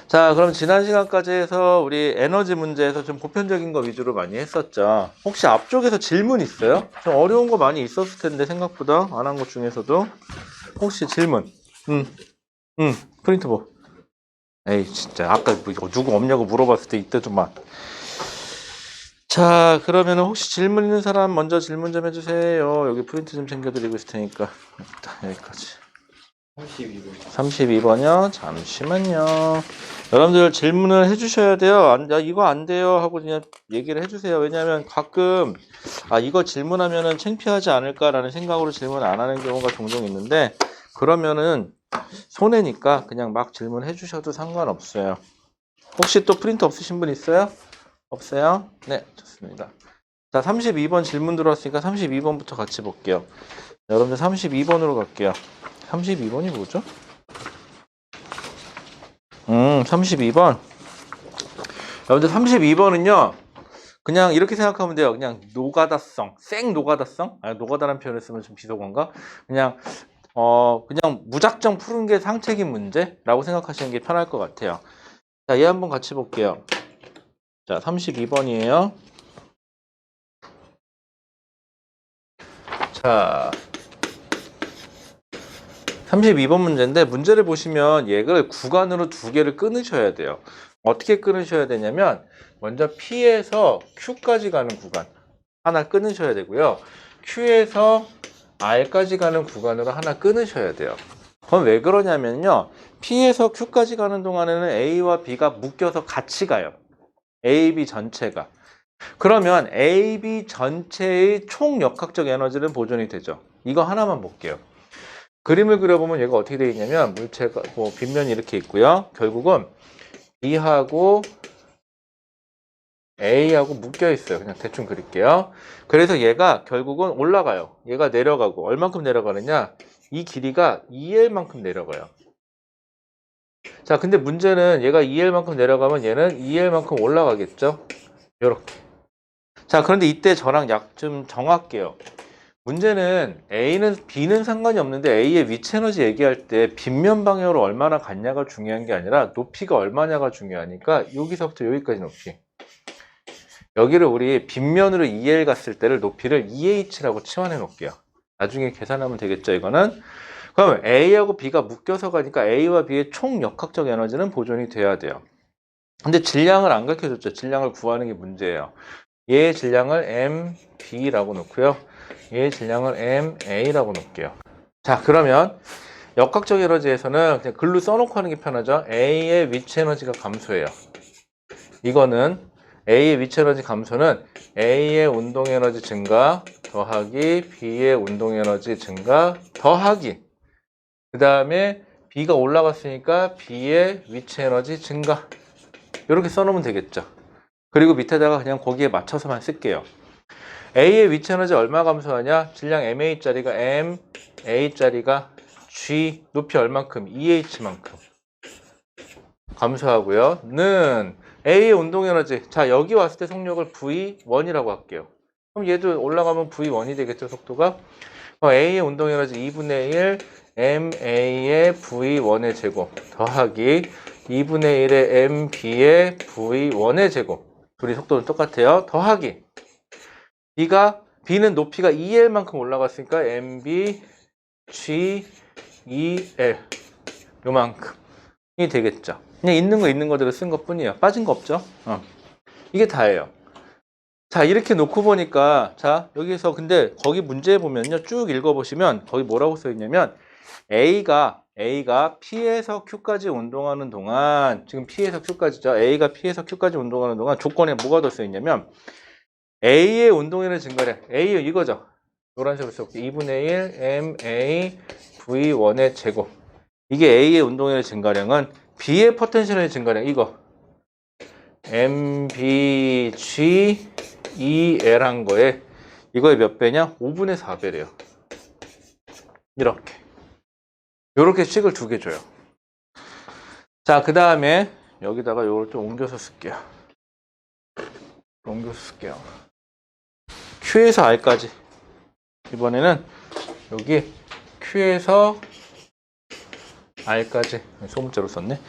자, 그럼 지난 시간까지 해서 우리 에너지 문제에서 좀 보편적인 거 위주로 많이 했었죠. 혹시 앞쪽에서 질문 있어요? 좀 어려운 거 많이 있었을 텐데 생각보다 안 한 것 중에서도 혹시 질문? 프린트 뭐? 에이 진짜 아까 뭐 이거 누구 없냐고 물어봤을 때 이때 좀만. 자, 그러면 혹시 질문 있는 사람 먼저 질문 좀 해주세요. 여기 프린트 좀 챙겨드리고 있을 테니까. 일단 여기까지. 32번이요? 잠시만요. 여러분들 질문을 해주셔야 돼요. 야, 이거 안 돼요 하고 그냥 얘기를 해주세요. 왜냐하면 가끔 이거 질문하면은 창피하지 않을까라는 생각으로 질문 안 하는 경우가 종종 있는데, 그러면은 손해니까 그냥 막 질문해 주셔도 상관없어요. 혹시 또 프린트 없으신 분 있어요? 없어요? 네, 좋습니다. 자, 32번 질문 들어왔으니까 32번부터 같이 볼게요. 여러분들 32번으로 갈게요. 32번이 뭐죠? 32번. 여러분들 32번은요, 그냥 이렇게 생각하면 돼요. 그냥 노가다성, 생 노가다성? 노가다라는 표현을 쓰면 좀 비속어인가? 그냥 무작정 푸는 게 상책인 문제라고 생각하시는 게 편할 것 같아요. 자, 얘 한번 같이 볼게요. 자, 32번이에요. 자, 32번 문제인데, 문제를 보시면 얘를 구간으로 두 개를 끊으셔야 돼요. 어떻게 끊으셔야 되냐면, 먼저 P에서 Q까지 가는 구간 하나 끊으셔야 되고요. Q에서 R까지 가는 구간으로 하나 끊으셔야 돼요. 그럼 왜 그러냐면요, P에서 Q까지 가는 동안에는 A와 B가 묶여서 같이 가요. A, B 전체가. 그러면 A, B 전체의 총 역학적 에너지는 보존이 되죠. 이거 하나만 볼게요. 그림을 그려보면 얘가 어떻게 되어 있냐면, 물체가 빗면이 이렇게 있고요. 결국은 B하고 A하고 묶여 있어요. 그냥 대충 그릴게요. 그래서 얘가 결국은 올라가요. 얘가 내려가고 얼만큼 내려가느냐? 이 길이가 2L만큼 내려가요. 자, 근데 문제는 얘가 2L만큼 내려가면 얘는 2L만큼 올라가겠죠? 요렇게. 자, 그런데 이때 저랑 약 좀 정할게요. 문제는 B는 상관이 없는데 A의 위치 에너지 얘기할 때 빗면 방향으로 얼마나 갔냐가 중요한 게 아니라 높이가 얼마냐가 중요하니까 여기서부터 여기까지 높이. 여기를 우리 빗면으로 2L 갔을 때를 높이를 2H라고 치환해 놓을게요. 나중에 계산하면 되겠죠, 이거는. 그럼 A하고 B가 묶여서 가니까 A와 B의 총 역학적 에너지는 보존이 돼야 돼요. 근데 질량을 안 가르쳐줬죠. 질량을 구하는 게 문제예요. 얘의 질량을 MB라고 놓고요. 얘의 질량을 MA라고 놓을게요. 자, 그러면 역학적 에너지에서는 그냥 글로 써놓고 하는 게 편하죠. A의 위치 에너지가 감소해요. 이거는 A의 위치 에너지 감소는 A의 운동 에너지 증가 더하기 B의 운동 에너지 증가 더하기, 그 다음에 B가 올라갔으니까 B의 위치 에너지 증가, 이렇게 써놓으면 되겠죠. 그리고 밑에다가 그냥 거기에 맞춰서만 쓸게요. A의 위치 에너지 얼마 감소하냐? 질량 MA짜리가 MA짜리가 G, 높이 얼만큼? 2H만큼 감소하고요. 는 A의 운동 에너지. 자, 여기 왔을 때 속력을 V1이라고 할게요. 그럼 얘도 올라가면 V1이 되겠죠, 속도가? A의 운동 에너지 2분의 1 MA의 V1의 제곱 더하기 2분의 1의 MB의 V1의 제곱. 둘이 속도는 똑같아요. 더하기 B는 높이가 2L만큼 올라갔으니까 MB G 2L 요만큼이 되겠죠. 그냥 있는 거대로 쓴 것 뿐이에요. 빠진 거 없죠? 이게 다예요. 자, 이렇게 놓고 보니까, 자, 여기서 근데 거기 문제 보면요, 쭉 읽어보시면 거기 뭐라고 써 있냐면, A가 P에서 Q까지 운동하는 동안, 지금 P에서 Q까지죠. A가 P에서 Q까지 운동하는 동안 조건에 뭐가 더 써 있냐면, A의 운동에는 증가량, A 이거죠. 노란색으로 써볼게요. 2분의 1 MA V1의 제곱. 이게 A의 운동에는 증가량은 B의 포텐셜의 증가량, 이거 MBG 2L 한 거에 이거의 몇 배냐? 5분의 4배래요. 이렇게 식을 두 개 줘요. 자, 그 다음에 여기다가 이걸 좀 옮겨서 쓸게요. Q에서 R까지. 이번에는 여기 Q에서 R까지 소문자로 썼네.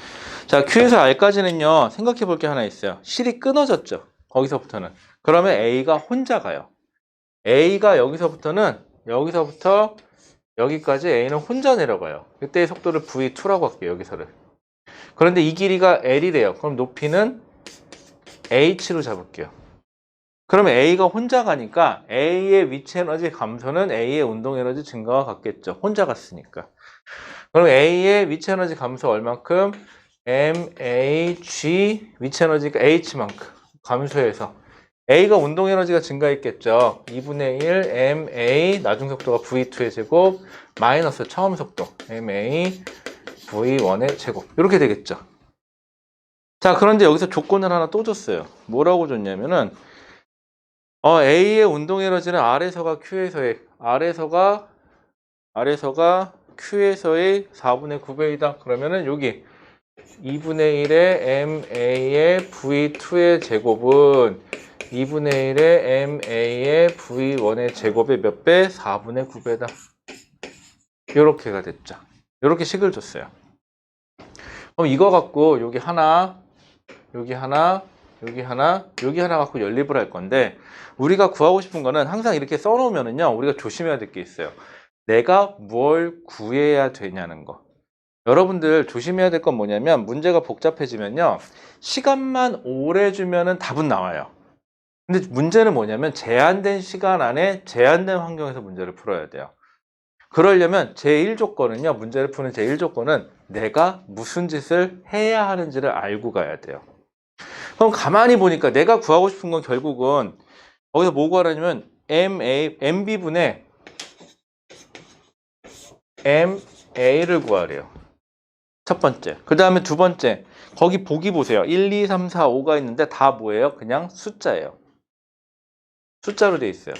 자, Q에서 R까지는요, 생각해 볼 게 하나 있어요. 실이 끊어졌죠. 거기서부터는. 그러면 A가 혼자 가요. A가 여기서부터 여기까지 A는 혼자 내려가요. 이때의 속도를 V2라고 할게요, 여기서를. 그런데 이 길이가 L이래요. 그럼 높이는 H로 잡을게요. 그러면 A가 혼자 가니까 A의 위치 에너지 감소는 A의 운동 에너지 증가와 같겠죠. 혼자 갔으니까. 그럼 A의 위치 에너지 감소 얼만큼? MAG 위치 에너지가 H만큼 감소해서 A가 운동 에너지가 증가했겠죠. 2분의 1 MA 나중 속도가 V2의 제곱 마이너스 처음 속도 MA V1의 제곱 이렇게 되겠죠. 자, 그런데 여기서 조건을 하나 또 줬어요. 뭐라고 줬냐면은 A의 운동 에너지는 R에서가 Q에서의 4분의 9배이다. 그러면은 여기 2분의 1의 MA의 V2의 제곱은 2분의 1의 MA의 V1의 제곱의 몇 배? 4분의 9배다. 이렇게가 됐죠. 이렇게 식을 줬어요. 그럼 이거 갖고 여기 하나 갖고 연립을 할 건데 우리가 구하고 싶은 거는 항상 이렇게 써놓으면은요, 우리가 조심해야 될 게 있어요. 내가 뭘 구해야 되냐는 거. 여러분들 조심해야 될 건 뭐냐면 문제가 복잡해지면요, 시간만 오래 주면은 답은 나와요. 근데 문제는 뭐냐면 제한된 시간 안에 제한된 환경에서 문제를 풀어야 돼요. 그러려면 제1조건은요, 문제를 푸는 제1조건은 내가 무슨 짓을 해야 하는지를 알고 가야 돼요. 그럼 가만히 보니까 내가 구하고 싶은 건 결국은 거기서 뭐 구하라냐면 MB분의 MA를 구하래요. 첫 번째. 그 다음에 두 번째. 거기 보기 보세요. 1, 2, 3, 4, 5가 있는데 다 뭐예요? 그냥 숫자예요. 숫자로 돼 있어요.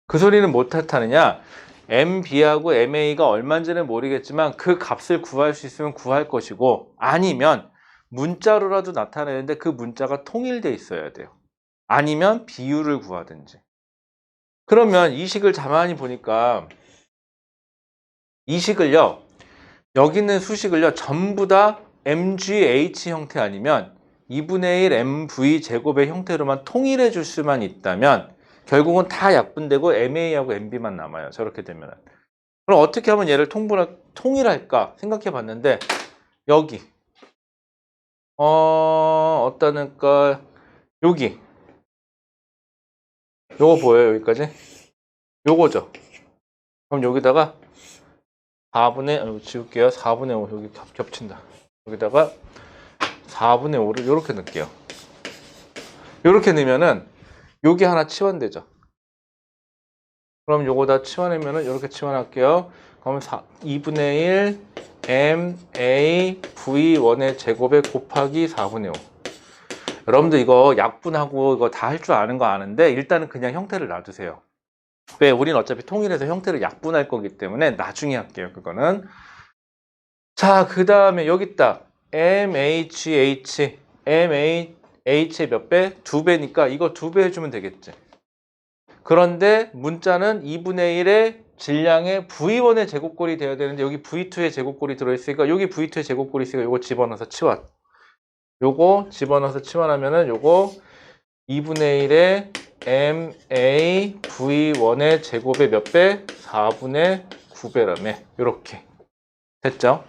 그 소리는 뭐 탓하느냐? MB하고 MA가 얼마인지는 모르겠지만 그 값을 구할 수 있으면 구할 것이고, 아니면 문자로라도 나타내는데 그 문자가 통일돼 있어야 돼요. 아니면 비율을 구하든지. 그러면 이 식을 가만히 보니까 이 식을요, 여기 있는 수식을요, 전부 다 MGH 형태 아니면 2분의 1 MV 제곱의 형태로만 통일해 줄 수만 있다면 결국은 다 약분되고 MA하고 MB만 남아요. 저렇게 되면. 그럼 어떻게 하면 얘를 통일할까 생각해 봤는데, 여기 어떠니까 여기 요거 보여요? 여기까지? 요거죠. 그럼 여기다가 4분의 지울게요. 4분의 5 여기 겹친다. 여기다가 4분의 5를 이렇게 넣을게요. 이렇게 넣으면은 여기 하나 치환되죠. 그럼 요거 다 치환하면은 이렇게 치환할게요. 그러면 2분의 1 MA V1의 제곱에 곱하기 4분의 5. 여러분들 이거 약분하고 이거 다 할 줄 아는 거 아는데 일단은 그냥 형태를 놔두세요. 왜? 우리는 어차피 통일해서 형태를 약분할 거기 때문에 나중에 할게요. 그거는. 자, 그 다음에 여기 있다. MH의 몇 배? 2배니까 이거 2배 해주면 되겠지. 그런데 문자는 2분의 1의 질량의 V1의 제곱꼴이 되어야 되는데 여기 V2의 제곱꼴이 들어있으니까 여기 V2의 제곱꼴이 있으니까 요거 집어넣어서 치환. 요거 집어넣어서 치환하면은 요거 2분의 1의 MA V1의 제곱의 몇 배? 4분의 9배라며. 요렇게 됐죠?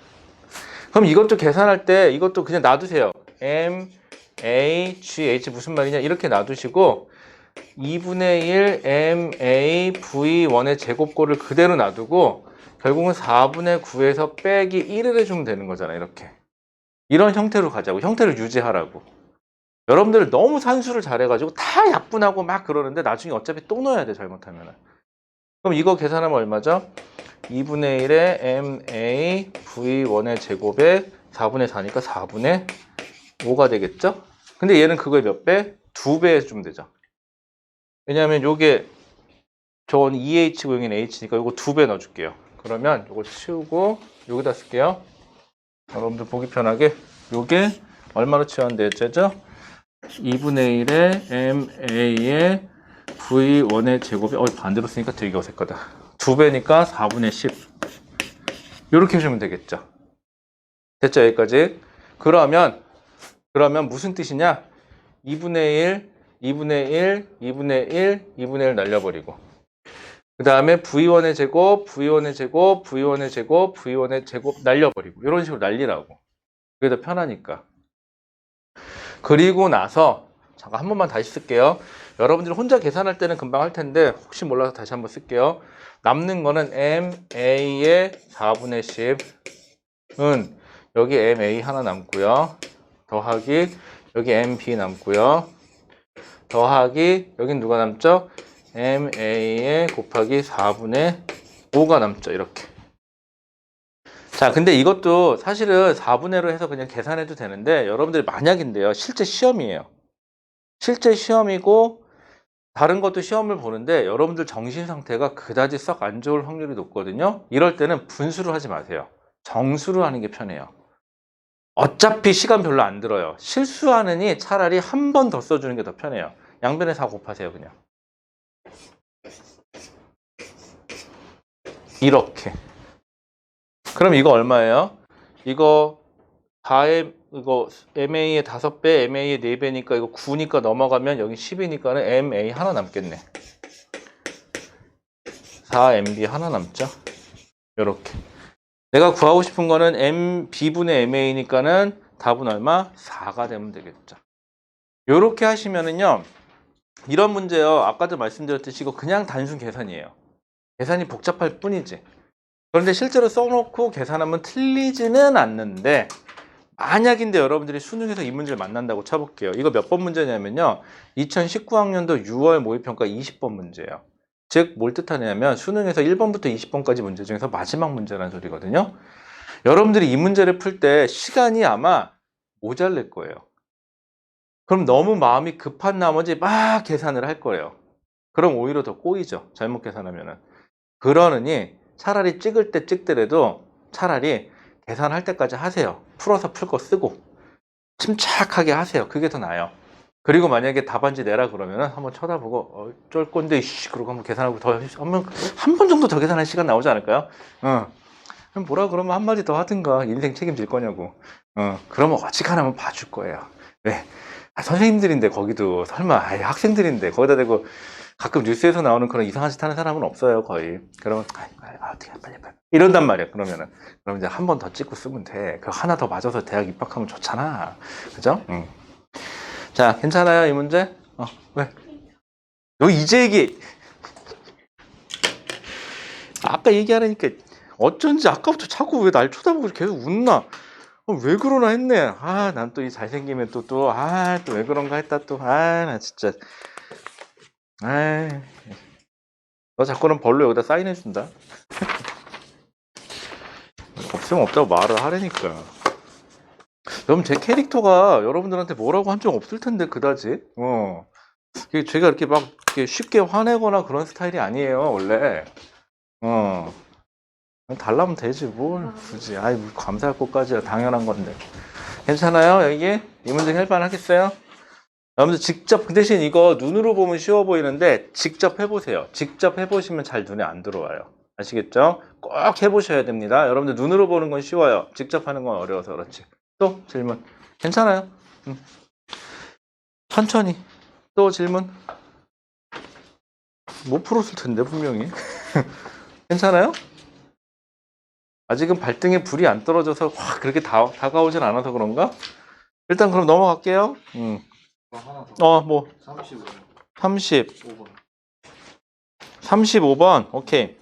그럼 이것도 계산할 때 이것도 그냥 놔두세요. MAGH 무슨 말이냐? 이렇게 놔두시고 2분의 1 MA V1의 제곱꼴을 그대로 놔두고 결국은 4분의 9에서 빼기 1을 해주면 되는 거잖아요. 이렇게. 이런 형태로 가자고. 형태를 유지하라고. 여러분들 너무 산수를 잘해가지고 다 약분하고 막 그러는데 나중에 어차피 또 넣어야 돼, 잘못하면. 그럼 이거 계산하면 얼마죠? 2분의 1의 MA V1의 제곱에 4분의 4니까 4분의 5가 되겠죠? 근데 얘는 그거의 몇 배? 2배 해주면 되죠. 왜냐하면 요게 저건 2H고 여기는 H니까 요거 2배 넣어줄게요. 그러면 요거 치우고 여기다 쓸게요. 여러분들 보기 편하게. 요게 얼마로 치환되었죠? 2분의 1의 MA의 V1의 제곱이 반대로 쓰니까 되게 어색하다. 2배니까 4분의 10 이렇게 해주면 되겠죠. 됐죠? 여기까지. 그러면 무슨 뜻이냐? 2분의 1, 2분의 1, 2분의 1, 2분의 1 날려버리고. 그 다음에 V1의 제곱, V1의 제곱, V1의 제곱, V1의 제곱 날려버리고. 이런 식으로 날리라고. 그게 더 편하니까. 그리고 나서, 잠깐 한 번만 다시 쓸게요. 여러분들이 혼자 계산할 때는 금방 할 텐데, 혹시 몰라서 다시 한번 쓸게요. 남는 거는 MA의 4분의 10은 여기 MA 하나 남고요. 더하기 여기 MB 남고요. 더하기 여긴 누가 남죠? MA에 곱하기 4분의 5가 남죠. 이렇게. 자, 근데 이것도 사실은 4분의로 해서 그냥 계산해도 되는데 여러분들이 만약인데요. 실제 시험이에요. 실제 시험이고 다른 것도 시험을 보는데 여러분들 정신 상태가 그다지 썩 안 좋을 확률이 높거든요. 이럴 때는 분수로 하지 마세요. 정수로 하는 게 편해요. 어차피 시간 별로 안 들어요. 실수하느니 차라리 한 번 더 써주는 게 더 편해요. 양변에 4 곱하세요, 그냥. 이렇게. 그럼 이거 얼마예요? 이거 4에, 이거 MA의 5배, MA의 4배니까 이거 9니까 넘어가면 여기 10이니까는 MA 하나 남겠네. 4MB 하나 남죠? 요렇게. 내가 구하고 싶은 거는 MB분의 MA니까는 답은 얼마? 4가 되면 되겠죠. 요렇게 하시면은요, 이런 문제요, 아까도 말씀드렸듯이 이거 그냥 단순 계산이에요. 계산이 복잡할 뿐이지. 그런데 실제로 써놓고 계산하면 틀리지는 않는데, 만약인데 여러분들이 수능에서 이 문제를 만난다고 쳐볼게요. 이거 몇 번 문제냐면요, 2019학년도 6월 모의평가 20번 문제예요. 즉, 뭘 뜻하냐면 수능에서 1번부터 20번까지 문제 중에서 마지막 문제라는 소리거든요. 여러분들이 이 문제를 풀 때 시간이 아마 모자랄 거예요. 그럼 너무 마음이 급한 나머지 막 계산을 할 거예요. 그럼 오히려 더 꼬이죠. 잘못 계산하면은. 그러느니 차라리 찍을 때 찍더라도 차라리 계산할 때까지 하세요. 풀어서 풀 거 쓰고 침착하게 하세요. 그게 더 나아요. 그리고 만약에 답안지 내라 그러면은 한번 쳐다보고 어쩔 건데 그러고 한번 계산하고 더 한 번 정도 더 계산할 시간 나오지 않을까요? 그럼 뭐라 그러면 한마디 더 하든가. 인생 책임질 거냐고. 그러면 어찌가나면 봐줄 거예요. 왜? 선생님들인데 거기도 설마 학생들인데 거기다 대고 가끔 뉴스에서 나오는 그런 이상한 짓 하는 사람은 없어요, 거의. 그러면 어떻게 빨리 이런단 말이야. 그러면 이제 한 번 더 찍고 쓰면 돼. 그 하나 더 맞아서 대학 입학하면 좋잖아. 그죠? 자, 괜찮아요, 이 문제? 왜? 너 이제 얘기. 아까 얘기하라니까 어쩐지 아까부터 자꾸 왜 날 쳐다보고 계속 웃나? 왜 그러나 했네. 난 또 이 잘생기면 또 왜 그런가 했다 또. 나 진짜. 너 자꾸는 벌로 여기다 사인해준다. 없으면 없다고 말을 하라니까. 여러분, 제 캐릭터가 여러분들한테 뭐라고 한 적 없을 텐데, 그다지. 제가 이렇게 막 이렇게 쉽게 화내거나 그런 스타일이 아니에요, 원래. 달라면 되지, 뭘. 굳이. 감사할 것까지야. 당연한 건데. 괜찮아요, 여기? 이 문제 해볼 만하겠어요? 여러분들 직접, 그 대신 이거 눈으로 보면 쉬워 보이는데 직접 해보세요. 직접 해보시면 잘 눈에 안 들어와요. 아시겠죠? 꼭 해보셔야 됩니다. 여러분들 눈으로 보는 건 쉬워요. 직접 하는 건 어려워서 그렇지. 또 질문. 괜찮아요? 천천히. 또 질문. 못 풀었을 텐데 분명히. 괜찮아요? 아직은 발등에 불이 안 떨어져서 확 그렇게 다가오진 않아서 그런가? 일단 그럼 넘어갈게요. 하나 더. 35번. 35번. 오케이.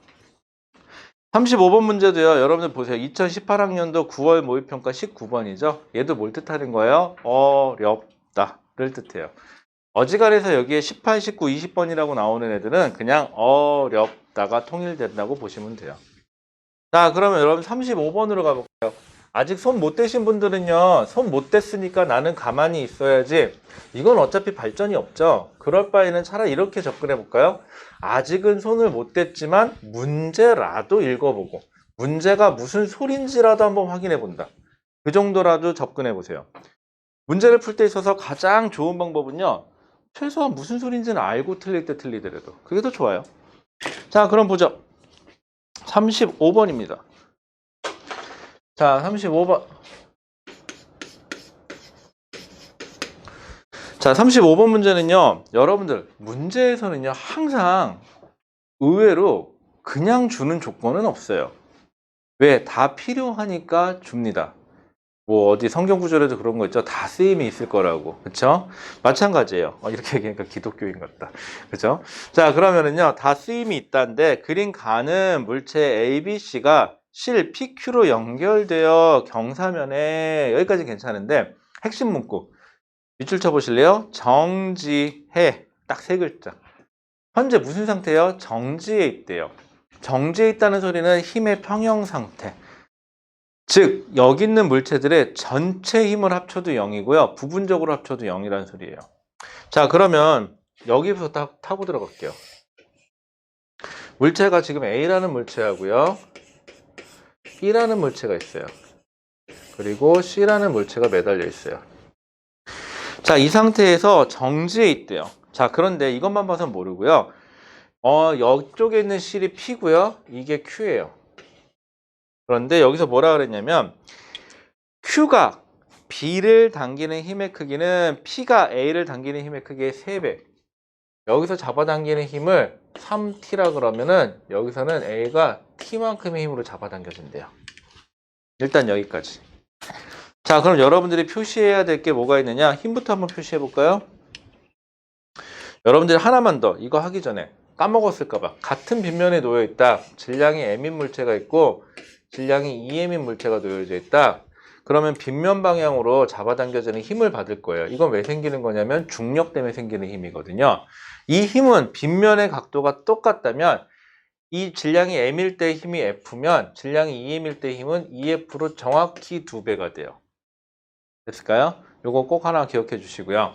35번 문제도요. 여러분들 보세요. 2018학년도 9월 모의평가 19번이죠. 얘도 뭘 뜻하는 거예요? 어렵다를 뜻해요. 어지간해서 여기에 18, 19, 20번이라고 나오는 애들은 그냥 어렵다가 통일된다고 보시면 돼요. 자, 그러면 여러분 35번으로 가볼게요. 아직 손 못 대신 분들은요, 손 못 댔으니까 나는 가만히 있어야지. 이건 어차피 발전이 없죠. 그럴 바에는 차라리 이렇게 접근해 볼까요? 아직은 손을 못 댔지만 문제라도 읽어보고 문제가 무슨 소린지라도 한번 확인해 본다. 그 정도라도 접근해 보세요. 문제를 풀 때 있어서 가장 좋은 방법은요, 최소한 무슨 소린지는 알고 틀릴 때 틀리더라도 그게 더 좋아요. 자, 그럼 보죠. 35번입니다. 자, 35번. 자, 35번 문제는요. 여러분들 문제에서는요. 항상 의외로 그냥 주는 조건은 없어요. 왜? 다 필요하니까 줍니다. 뭐 어디 성경 구절에도 그런 거 있죠. 다 쓰임이 있을 거라고. 그렇죠? 마찬가지예요. 이렇게 얘기하니까 기독교인 같다. 그렇죠? 자, 그러면은요. 다 쓰임이 있다는데 그린 가는 물체 A, B, C가 실 PQ로 연결되어 경사면에 여기까지 괜찮은데 핵심 문구 밑줄 쳐 보실래요? 정지해. 딱 세 글자. 현재 무슨 상태예요? 정지해 있대요. 정지해 있다는 소리는 힘의 평형 상태. 즉 여기 있는 물체들의 전체 힘을 합쳐도 0이고요. 부분적으로 합쳐도 0이라는 소리예요. 자, 그러면 여기부터 타고 들어갈게요. 물체가 지금 A라는 물체하고요. B라는 물체가 있어요. 그리고 C라는 물체가 매달려 있어요. 자, 이 상태에서 정지해 있대요. 자, 그런데 이것만 봐서는 모르고요. 이쪽에 있는 실이 P고요. 이게 Q예요. 그런데 여기서 뭐라 그랬냐면 Q가 B를 당기는 힘의 크기는 P가 A를 당기는 힘의 크기의 3배. 여기서 잡아당기는 힘을 3T라 그러면은 여기서는 A가 T만큼의 힘으로 잡아당겨진대요. 일단 여기까지. 자, 그럼 여러분들이 표시해야 될 게 뭐가 있느냐? 힘부터 한번 표시해 볼까요? 여러분들이 하나만 더 이거 하기 전에 까먹었을까봐 같은 빗면에 놓여 있다. 질량이 M인 물체가 있고 질량이 2M인 물체가 놓여져 있다. 그러면 빗면 방향으로 잡아당겨지는 힘을 받을 거예요. 이건 왜 생기는 거냐면 중력 때문에 생기는 힘이거든요. 이 힘은 빗면의 각도가 똑같다면 이 질량이 M일 때 힘이 F면 질량이 2M일 때 힘은 2F로 정확히 2배가 돼요. 됐을까요? 요거 꼭 하나 기억해 주시고요.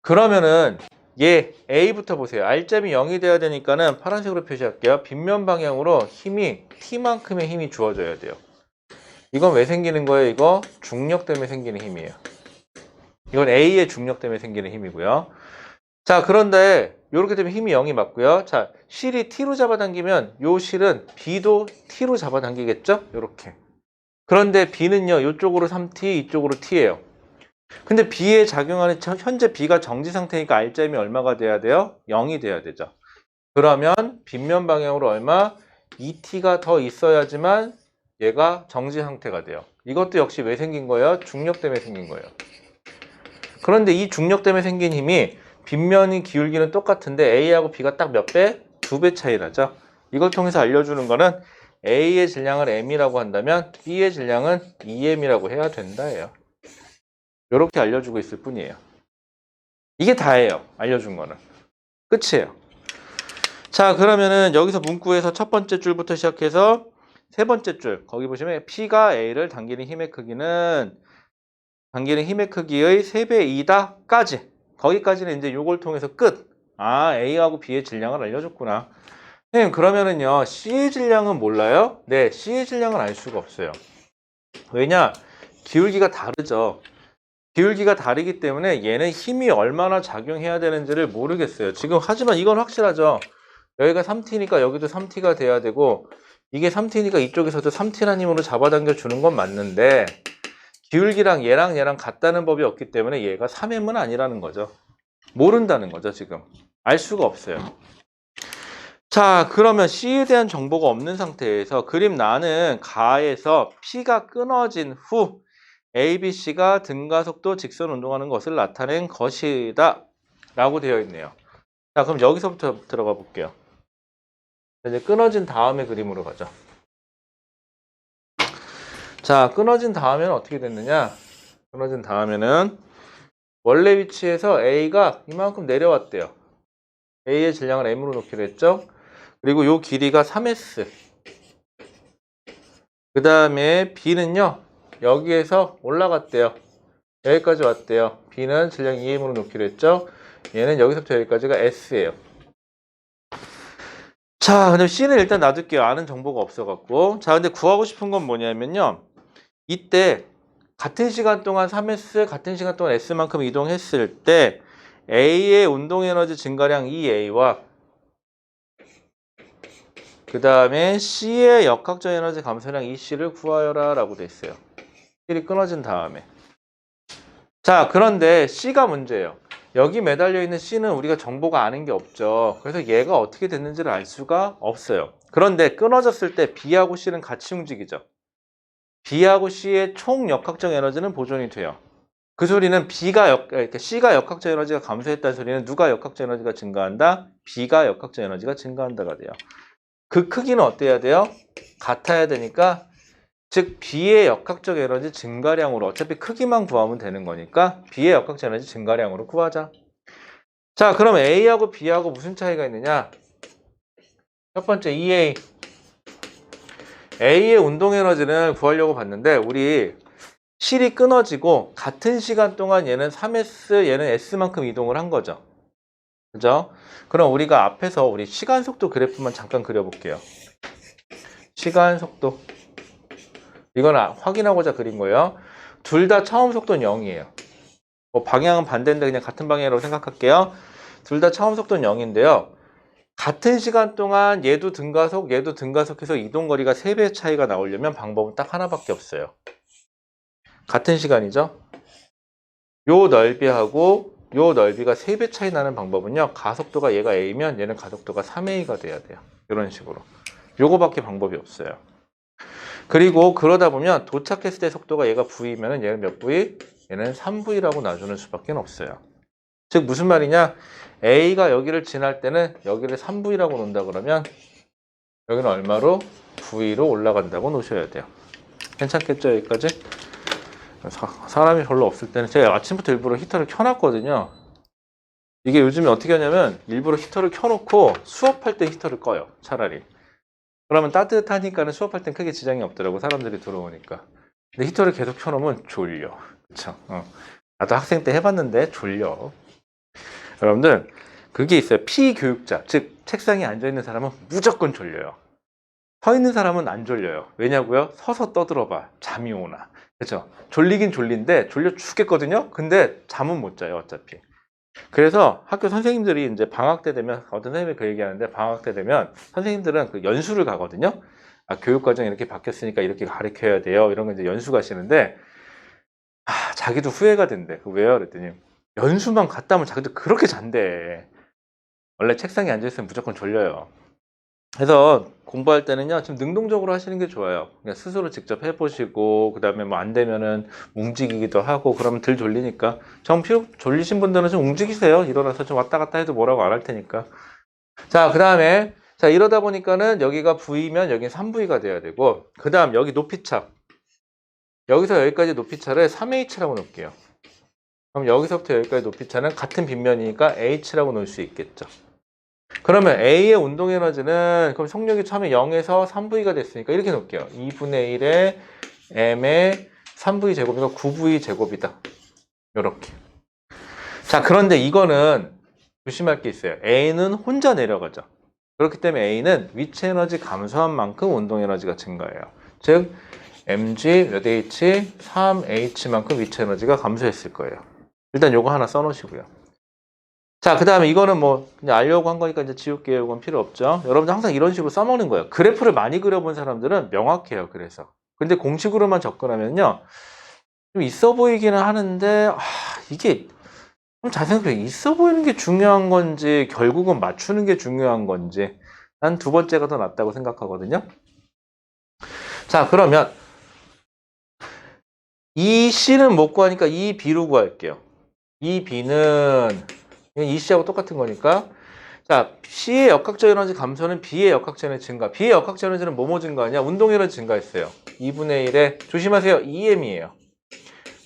그러면은 얘 A부터 보세요. R점이 0이 돼야 되니까는 파란색으로 표시할게요. 빗면 방향으로 힘이 T만큼의 힘이 주어져야 돼요. 이건 왜 생기는 거예요? 이거 중력 때문에 생기는 힘이에요. 이건 A의 중력 때문에 생기는 힘이고요. 자, 그런데 이렇게 되면 힘이 0이 맞고요. 자, 실이 T로 잡아당기면 요 실은 B도 T로 잡아당기겠죠? 이렇게. 그런데 B는요, 이쪽으로 3T, 이쪽으로 T예요. 근데 B에 작용하는 현재 B가 정지 상태니까 R점이 얼마가 돼야 돼요? 0이 돼야 되죠. 그러면 빗면 방향으로 얼마? 2T가 더 있어야지만 얘가 정지 상태가 돼요. 이것도 역시 왜 생긴 거예요? 중력 때문에 생긴 거예요. 그런데 이 중력 때문에 생긴 힘이 빗면이 기울기는 똑같은데 A하고 B가 딱 몇 배? 2배 차이 나죠. 이걸 통해서 알려주는 거는 A의 질량을 M이라고 한다면 B의 질량은 2M이라고 해야 된다예요. 이렇게 알려주고 있을 뿐이에요. 이게 다예요. 알려준 거는. 끝이에요. 자, 그러면은 여기서 문구에서 첫 번째 줄부터 시작해서 세 번째 줄, 거기 보시면 P가 A를 당기는 힘의 크기는 당기는 힘의 크기의 3배이다 까지. 거기까지는 이제 요걸 통해서 끝. 아, A하고 B의 질량을 알려줬구나. 선생님, 그러면은요, C의 질량은 몰라요? 네, C의 질량은 알 수가 없어요. 왜냐? 기울기가 다르죠. 기울기가 다르기 때문에 얘는 힘이 얼마나 작용해야 되는지를 모르겠어요. 지금 하지만 이건 확실하죠. 여기가 3T니까 여기도 3T가 돼야 되고 이게 3T니까 이쪽에서도 3T라는 힘으로 잡아당겨 주는 건 맞는데 기울기랑 얘랑 같다는 법이 없기 때문에 얘가 3M은 아니라는 거죠. 모른다는 거죠, 지금. 알 수가 없어요. 자, 그러면 C에 대한 정보가 없는 상태에서 그림 나는 가에서 P가 끊어진 후 A, B, C가 등가속도 직선 운동하는 것을 나타낸 것이다 라고 되어 있네요. 자, 그럼 여기서부터 들어가 볼게요. 이제 끊어진 다음에 그림으로 가죠. 자, 끊어진 다음에는 어떻게 됐느냐? 끊어진 다음에는 원래 위치에서 A가 이만큼 내려왔대요. A의 질량을 M으로 놓기로 했죠. 그리고 이 길이가 3S. 그 다음에 B는요. 여기에서 올라갔대요. 여기까지 왔대요. B는 질량 2M으로 놓기로 했죠. 얘는 여기서부터 여기까지가 S예요. 자, 근데 C는 일단 놔둘게요. 아는 정보가 없어갖고. 자, 근데 구하고 싶은 건 뭐냐면요. 이때 같은 시간 동안 3S, 같은 시간 동안 S만큼 이동했을 때 A의 운동에너지 증가량 EA와 그 다음에 C의 역학적 에너지 감소량 EC를 구하여라 라고 돼 있어요. 실이 끊어진 다음에. 자, 그런데 C가 문제예요. 여기 매달려 있는 C는 우리가 정보가 아는 게 없죠. 그래서 얘가 어떻게 됐는지를 알 수가 없어요. 그런데 끊어졌을 때 B하고 C는 같이 움직이죠. B하고 C의 총 역학적 에너지는 보존이 돼요. 그 소리는 C가 역학적 에너지가 감소했다는 소리는 누가 역학적 에너지가 증가한다? B가 역학적 에너지가 증가한다가 돼요. 그 크기는 어때야 돼요? 같아야 되니까, 즉 B의 역학적 에너지 증가량으로, 어차피 크기만 구하면 되는 거니까 B의 역학적 에너지 증가량으로 구하자. 자, 그럼 A하고 B하고 무슨 차이가 있느냐? 첫 번째 EA. A의 운동 에너지는 구하려고 봤는데 우리 실이 끊어지고 같은 시간 동안 얘는 3S, 얘는 S만큼 이동을 한 거죠. 그죠? 그럼 우리가 앞에서 우리 시간 속도 그래프만 잠깐 그려볼게요. 시간 속도. 이건 확인하고자 그린 거예요. 둘 다 처음 속도는 0이에요. 뭐 방향은 반대인데 그냥 같은 방향으로 생각할게요. 둘 다 처음 속도는 0인데요. 같은 시간 동안 얘도 등가속, 얘도 등가속해서 이동거리가 3배 차이가 나오려면 방법은 딱 하나밖에 없어요. 같은 시간이죠. 요 넓이하고 요 넓이가 3배 차이 나는 방법은요. 가속도가 얘가 A면 얘는 가속도가 3A가 돼야 돼요. 이런 식으로. 요거밖에 방법이 없어요. 그리고 그러다 보면 도착했을 때 속도가 얘가 V면 얘는 몇 V? 얘는 3V라고 놔주는 수밖에 없어요. 즉 무슨 말이냐? A가 여기를 지날 때는 여기를 3V라고 놓는다 그러면 여기는 얼마로? V로 올라간다고 놓으셔야 돼요. 괜찮겠죠? 여기까지? 사람이 별로 없을 때는 제가 아침부터 일부러 히터를 켜놨거든요. 이게 요즘에 어떻게 하냐면 일부러 히터를 켜놓고 수업할 때 히터를 꺼요. 차라리. 그러면 따뜻하니까는 수업할 땐 크게 지장이 없더라고. 사람들이 들어오니까. 근데 히터를 계속 켜놓으면 졸려. 그쵸? 나도 학생 때 해봤는데 졸려. 여러분들 그게 있어요. 피교육자, 즉 책상에 앉아있는 사람은 무조건 졸려요. 서 있는 사람은 안 졸려요. 왜냐고요? 서서 떠들어봐. 잠이 오나. 그렇죠? 졸리긴 졸린데 졸려 죽겠거든요. 근데 잠은 못 자요, 어차피. 그래서 학교 선생님들이 이제 방학 때 되면 어떤 선생님이 그 얘기하는데 방학 때 되면 선생님들은 그 연수를 가거든요. 아, 교육 과정이 이렇게 바뀌었으니까 이렇게 가르쳐야 돼요. 이런 거 이제 연수 가시는데 자기도 후회가 된대. 그 왜요? 그랬더니 연수만 갔다 오면 자기도 그렇게 잔대. 원래 책상에 앉아 있으면 무조건 졸려요. 그래서 공부할 때는요, 좀 능동적으로 하시는 게 좋아요. 그냥 스스로 직접 해보시고, 그 다음에 뭐 안 되면은 움직이기도 하고, 그러면 덜 졸리니까. 졸리신 분들은 좀 움직이세요. 일어나서 좀 왔다 갔다 해도 뭐라고 안 할 테니까. 자, 그 다음에, 자, 이러다 보니까는 여기가 V면 여기는 3V가 돼야 되고, 그 다음 여기 높이차. 여기서 여기까지 높이차를 3H라고 놓을게요. 그럼 여기서부터 여기까지 높이차는 같은 빗면이니까 H라고 놓을 수 있겠죠. 그러면 A의 운동 에너지는 그럼 속력이 처음에 0에서 3V가 됐으니까 이렇게 놓을게요. 2분의 1의 M의 3V 제곱이니까 9V 제곱이다. 요렇게. 자, 그런데 이거는 조심할 게 있어요. A는 혼자 내려가죠. 그렇기 때문에 A는 위치 에너지 감소한 만큼 운동 에너지가 증가해요. 즉 mg 몇 h 3h만큼 위치 에너지가 감소했을 거예요. 일단 요거 하나 써놓으시고요. 자, 그 다음에 이거는 뭐 그냥 알려고 한 거니까 이제 지울게요. 이건 필요 없죠. 여러분들 항상 이런 식으로 써먹는 거예요. 그래프를 많이 그려본 사람들은 명확해요. 그래서. 근데 공식으로만 접근하면요, 좀 있어 보이기는 하는데 이게 좀 잘 생각해요. 있어 보이는 게 중요한 건지 결국은 맞추는 게 중요한 건지 난 두 번째가 더 낫다고 생각하거든요. 자, 그러면 이 C는 못 구하니까 이 B로 구할게요. 이 B는 이 C하고 똑같은 거니까. 자, C의 역학적 에너지 감소는 B의 역학적 에너지 증가. B의 역학적 에너지는 뭐뭐 증가하냐? 운동 에너지 증가했어요. 2분의 1에 조심하세요. EM이에요.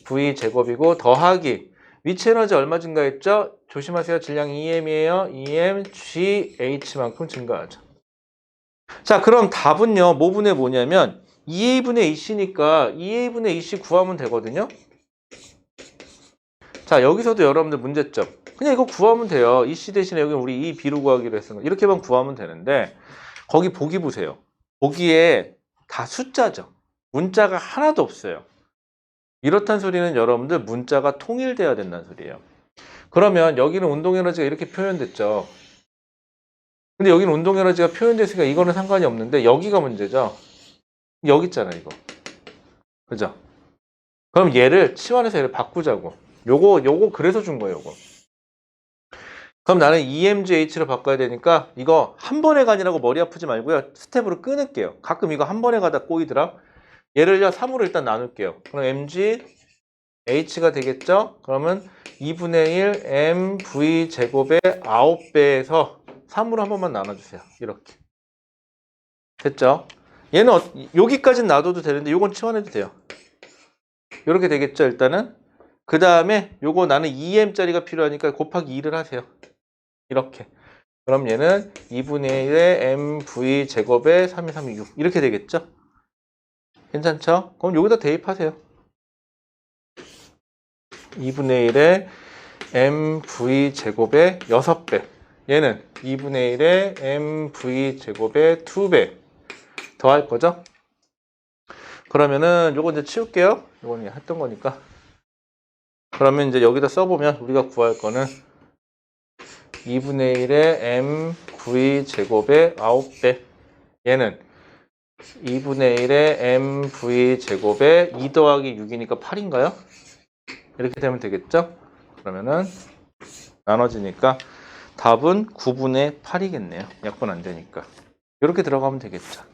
V 제곱이고 더하기 위치 에너지 얼마 증가했죠? 조심하세요. 질량 EM이에요. EM GH만큼 증가하죠. 자, 그럼 답은요. 뭐분의 뭐냐면 2A분의 2C니까 2A분의 2C 구하면 되거든요. 자, 여기서도 여러분들 문제점. 그냥 이거 구하면 돼요. EC 대신에 여기 우리 이 B로 구하기로 했으니까 이렇게만 구하면 되는데 거기 보기 보세요. 보기에 다 숫자죠. 문자가 하나도 없어요. 이렇단 소리는 여러분들 문자가 통일돼야 된다는 소리예요. 그러면 여기는 운동에너지가 이렇게 표현됐죠. 근데 여기는 운동에너지가 표현됐으니까 이거는 상관이 없는데 여기가 문제죠. 여기 있잖아 이거. 그죠? 그럼 얘를 치환해서 얘를 바꾸자고. 요거 그래서 준 거예요. 요거. 그럼 나는 EMGH로 바꿔야 되니까 이거 한 번에 가니라고 머리 아프지 말고요. 스텝으로 끊을게요. 가끔 이거 한 번에 가다 꼬이더라. 얘를요 3으로 일단 나눌게요. 그럼 MGH가 되겠죠? 그러면 2분의 1 MV 제곱의 9배에서 3으로 한 번만 나눠주세요. 이렇게. 됐죠? 얘는 여기까지는 놔둬도 되는데 요건 치워내도 돼요. 이렇게 되겠죠 일단은. 그 다음에 요거 나는 2m짜리가 필요하니까 곱하기 2를 하세요. 이렇게. 그럼 얘는 2분의 1의 mv 제곱에 3, 2, 3, 2, 6 이렇게 되겠죠? 괜찮죠? 그럼 여기다 대입하세요. 2분의 1의 mv 제곱의 6배. 얘는 2분의 1의 mv 제곱의 2배 더할 거죠? 그러면은 요거 이제 치울게요. 요거는 했던 거니까. 그러면 이제 여기다 써보면 우리가 구할 거는 2분의 1의 mv 제곱의 9배. 얘는 2분의 1의 mv 제곱의 2 더하기 6이니까 8인가요? 이렇게 되면 되겠죠? 그러면은 나눠지니까 답은 9분의 8이겠네요. 약분 안 되니까. 이렇게 들어가면 되겠죠.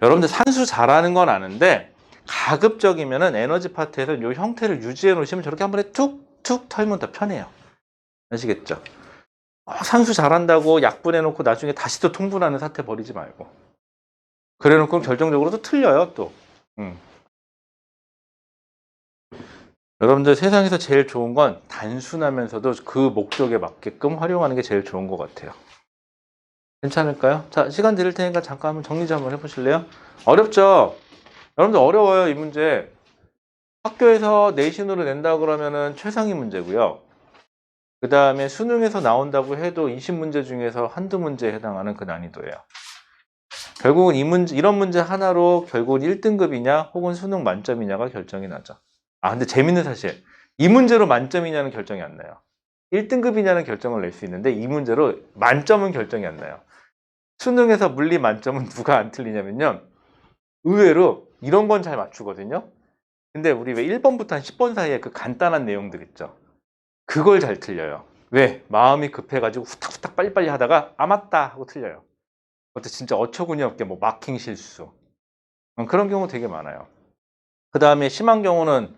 여러분들 산수 잘하는 건 아는데 가급적이면은 에너지 파트에서 이 형태를 유지해 놓으시면 저렇게 한 번에 툭툭 털면 더 편해요. 아시겠죠? 산수 잘한다고 약분해 놓고 나중에 다시 또 통분하는 사태 벌이지 말고. 그래 놓고 결정적으로 또 틀려요, 또. 여러분들 세상에서 제일 좋은 건 단순하면서도 그 목적에 맞게끔 활용하는 게 제일 좋은 것 같아요. 괜찮을까요? 자, 시간 드릴 테니까 잠깐 한번 정리 좀 한번 해보실래요? 어렵죠? 여러분들 어려워요, 이 문제. 학교에서 내신으로 낸다 그러면은 최상위 문제고요. 그 다음에 수능에서 나온다고 해도 20문제 중에서 한두 문제에 해당하는 그 난이도예요. 결국은 이런 문제 하나로 결국은 1등급이냐 혹은 수능 만점이냐가 결정이 나죠. 아, 근데 재밌는 사실. 이 문제로 만점이냐는 결정이 안 나요. 1등급이냐는 결정을 낼 수 있는데 이 문제로 만점은 결정이 안 나요. 수능에서 물리 만점은 누가 안 틀리냐면요. 의외로 이런 건 잘 맞추거든요. 근데 우리 왜 1번부터 한 10번 사이에 그 간단한 내용들 있죠. 그걸 잘 틀려요. 왜? 마음이 급해가지고 후딱후딱 빨리빨리 하다가 아 맞다 하고 틀려요. 그것도 진짜 어처구니 없게 뭐 마킹 실수. 그런 경우 되게 많아요. 그 다음에 심한 경우는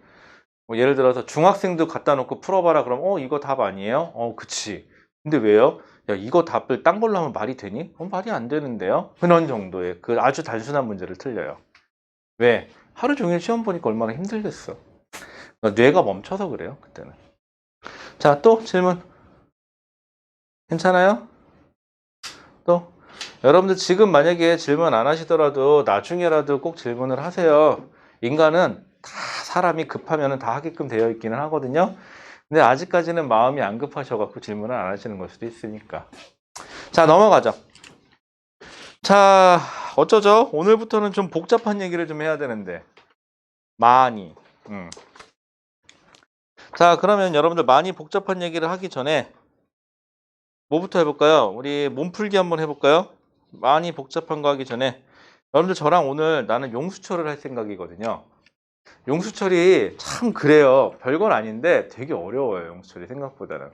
뭐 예를 들어서 중학생도 갖다 놓고 풀어봐라 그럼 이거 답 아니에요? 그치. 근데 왜요? 야 이거 답을 딴 걸로 하면 말이 되니? 말이 안 되는데요? 그런 정도의 그 아주 단순한 문제를 틀려요. 왜? 하루 종일 시험 보니까 얼마나 힘들겠어. 그러니까 뇌가 멈춰서 그래요 그때는. 자, 또 질문 괜찮아요? 또 여러분들 지금 만약에 질문 안 하시더라도 나중에라도 꼭 질문을 하세요. 인간은 다 사람이 급하면 다 하게끔 되어 있기는 하거든요. 근데 아직까지는 마음이 안 급하셔갖고 질문을 안 하시는 걸 수도 있으니까. 자, 넘어가죠. 자, 어쩌죠? 오늘부터는 좀 복잡한 얘기를 좀 해야 되는데 많이. 자, 그러면 여러분들 많이 복잡한 얘기를 하기 전에 뭐부터 해볼까요? 우리 몸풀기 한번 해볼까요? 많이 복잡한 거 하기 전에 여러분들 저랑 오늘 나는 용수철을 할 생각이거든요. 용수철이 참 그래요. 별건 아닌데 되게 어려워요. 용수철이 생각보다는.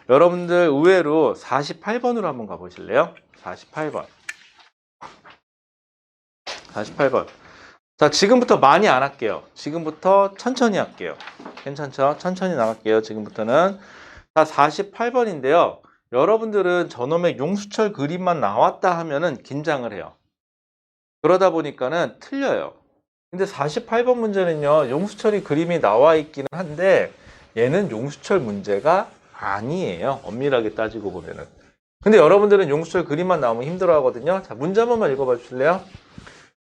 여러분들 의외로 48번으로 한번 가보실래요? 48번. 48번. 자, 지금부터 많이 안 할게요. 지금부터 천천히 할게요. 괜찮죠? 천천히 나갈게요. 지금부터는. 자, 48번인데요. 여러분들은 저놈의 용수철 그림만 나왔다 하면은 긴장을 해요. 그러다 보니까는 틀려요. 근데 48번 문제는요, 용수철이 그림이 나와 있기는 한데 얘는 용수철 문제가 아니에요. 엄밀하게 따지고 보면은. 근데 여러분들은 용수철 그림만 나오면 힘들어 하거든요. 자, 문제 한 번만 읽어봐 주실래요?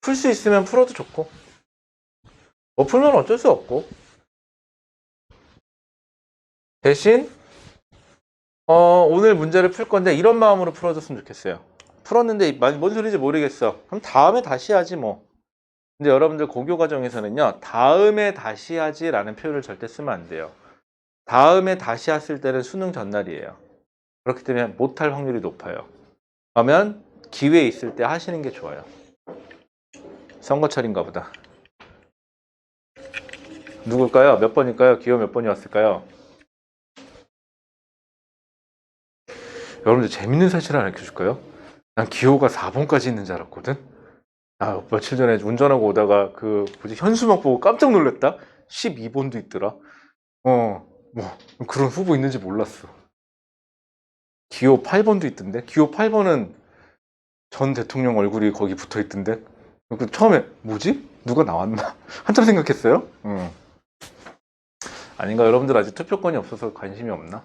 풀 수 있으면 풀어도 좋고, 못 풀면 어쩔 수 없고, 대신 오늘 문제를 풀 건데 이런 마음으로 풀어줬으면 좋겠어요. 풀었는데 뭔 소리인지 모르겠어. 그럼 다음에 다시 하지 뭐. 근데 여러분들 고교 과정에서는요, 다음에 다시 하지 라는 표현을 절대 쓰면 안 돼요. 다음에 다시 했을 때는 수능 전날이에요. 그렇기 때문에 못할 확률이 높아요. 그러면 기회 있을 때 하시는 게 좋아요. 선거철인가 보다. 누굴까요? 몇 번일까요? 기호 몇 번이 왔을까요? 여러분들 재밌는 사실을 알려줄까요? 난 기호가 4번까지 있는 줄 알았거든. 아, 며칠 전에 운전하고 오다가 그 뭐지 현수막 보고 깜짝 놀랐다. 12번도 있더라. 뭐 그런 후보 있는지 몰랐어. 기호 8번도 있던데. 기호 8번은 전 대통령 얼굴이 거기 붙어 있던데. 그 처음에 뭐지? 누가 나왔나? 한참 생각했어요. 아닌가? 여러분들 아직 투표권이 없어서 관심이 없나?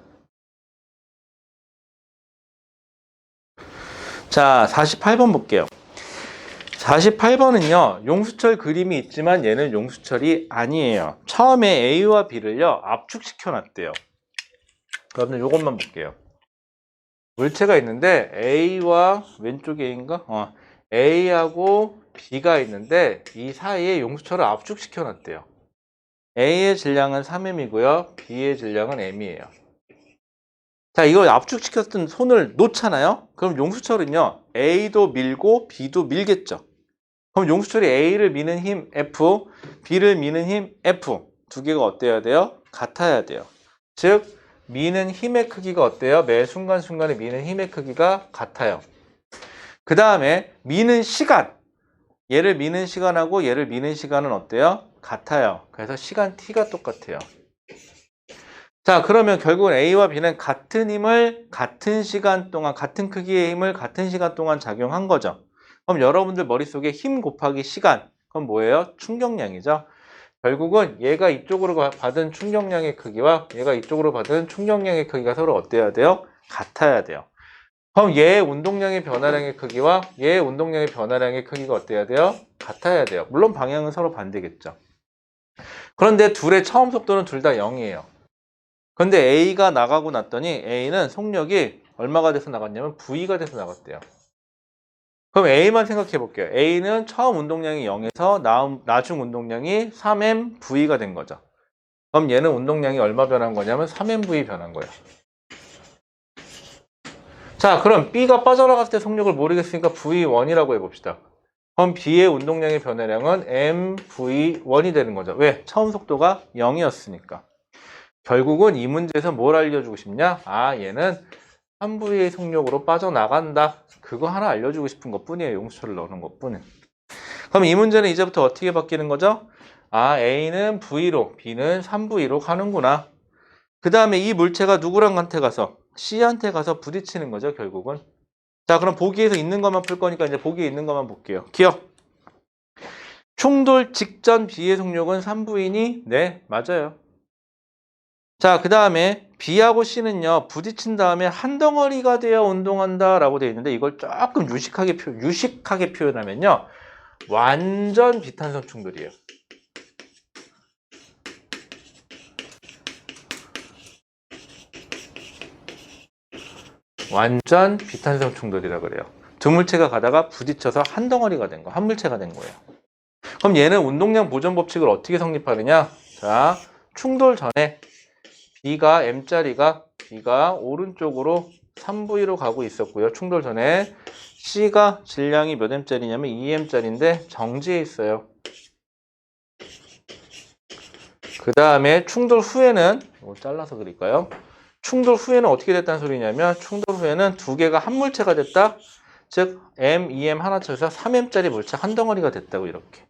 자, 48번 볼게요. 48번은요, 용수철 그림이 있지만 얘는 용수철이 아니에요. 처음에 A와 B를요, 압축시켜 놨대요. 그러면 이것만 볼게요. 물체가 있는데 A와 왼쪽에 A인가? A하고 B가 있는데 이 사이에 용수철을 압축시켜 놨대요. A의 질량은 3m이고요. B의 질량은 m이에요. 자, 이걸 압축시켰던 손을 놓잖아요. 그럼 용수철은요, A도 밀고 B도 밀겠죠. 그럼 용수철이 A를 미는 힘 F, B를 미는 힘 F 두 개가 어때야 돼요? 같아야 돼요. 즉 미는 힘의 크기가 어때요? 매 순간순간에 미는 힘의 크기가 같아요. 그 다음에 미는 시간, 얘를 미는 시간하고 얘를 미는 시간은 어때요? 같아요. 그래서 시간 t가 똑같아요. 자, 그러면 결국은 A와 B는 같은 힘을 같은 시간 동안, 같은 크기의 힘을 같은 시간 동안 작용한 거죠. 그럼 여러분들 머릿속에 힘 곱하기 시간, 그럼 뭐예요? 충격량이죠. 결국은 얘가 이쪽으로 받은 충격량의 크기와 얘가 이쪽으로 받은 충격량의 크기가 서로 어때야 돼요? 같아야 돼요. 그럼 얘의 운동량의 변화량의 크기와 얘의 운동량의 변화량의 크기가 어때야 돼요? 같아야 돼요. 물론 방향은 서로 반대겠죠. 그런데 둘의 처음 속도는 둘 다 0이에요. 근데 A가 나가고 났더니 A는 속력이 얼마가 돼서 나갔냐면 V가 돼서 나갔대요. 그럼 A만 생각해 볼게요. A는 처음 운동량이 0에서 나중 운동량이 3mV가 된 거죠. 그럼 얘는 운동량이 얼마 변한 거냐면 3mV 변한 거예요. 자, 그럼 B가 빠져나갔을 때 속력을 모르겠으니까 V1이라고 해봅시다. 그럼 B의 운동량의 변화량은 mV1이 되는 거죠. 왜? 처음 속도가 0이었으니까. 결국은 이 문제에서 뭘 알려주고 싶냐? 아, 얘는 3V의 속력으로 빠져나간다. 그거 하나 알려주고 싶은 것 뿐이에요. 용수철을 넣는 것 뿐은. 그럼 이 문제는 이제부터 어떻게 바뀌는 거죠? 아, A는 V로, B는 3V로 가는구나. 그 다음에 이 물체가 누구랑 한테 가서? C한테 가서 부딪히는 거죠, 결국은. 자, 그럼 보기에서 있는 것만 풀 거니까 이제 보기에 있는 것만 볼게요. 기억. 충돌 직전 B의 속력은 3V니? 네, 맞아요. 자, 그 다음에 B하고 C는요, 부딪힌 다음에 한 덩어리가 되어 운동한다 라고 되어 있는데 이걸 조금 유식하게 표현하면요, 완전 비탄성 충돌이에요. 완전 비탄성 충돌이라 그래요. 두 물체가 가다가 부딪혀서 한 덩어리가 된 거, 한 물체가 된 거예요. 그럼 얘는 운동량 보전 법칙을 어떻게 성립하느냐? 자, 충돌 전에 B가 오른쪽으로 3V로 가고 있었고요. 충돌 전에 C가 질량이 몇 M짜리냐면 2M짜리인데 정지해 있어요. 그 다음에 충돌 후에는 이거 잘라서 그릴까요? 충돌 후에는 어떻게 됐다는 소리냐면 충돌 후에는 두 개가 한 물체가 됐다. 즉 M, 2M 하나 쳐서 3M짜리 물체 한 덩어리가 됐다고 이렇게.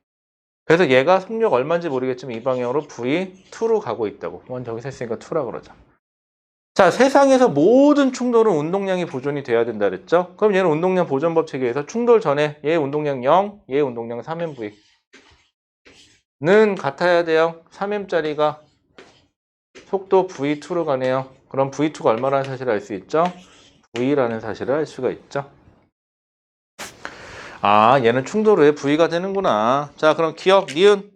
그래서 얘가 속력 얼마인지 모르겠지만 이 방향으로 V2로 가고 있다고. 저기서 했으니까 2라 그러자. 자, 세상에서 모든 충돌은 운동량이 보존이 돼야 된다 그랬죠? 그럼 얘는 운동량 보존 법칙에 의해서 충돌 전에 얘 운동량 0, 얘 운동량 3mv 는 같아야 돼요. 3m짜리가 속도 V2로 가네요. 그럼 V2가 얼마라는 사실을 알 수 있죠? V라는 사실을 알 수가 있죠. 아, 얘는 충돌 후에 V가 되는구나. 자, 그럼 기억, 니은.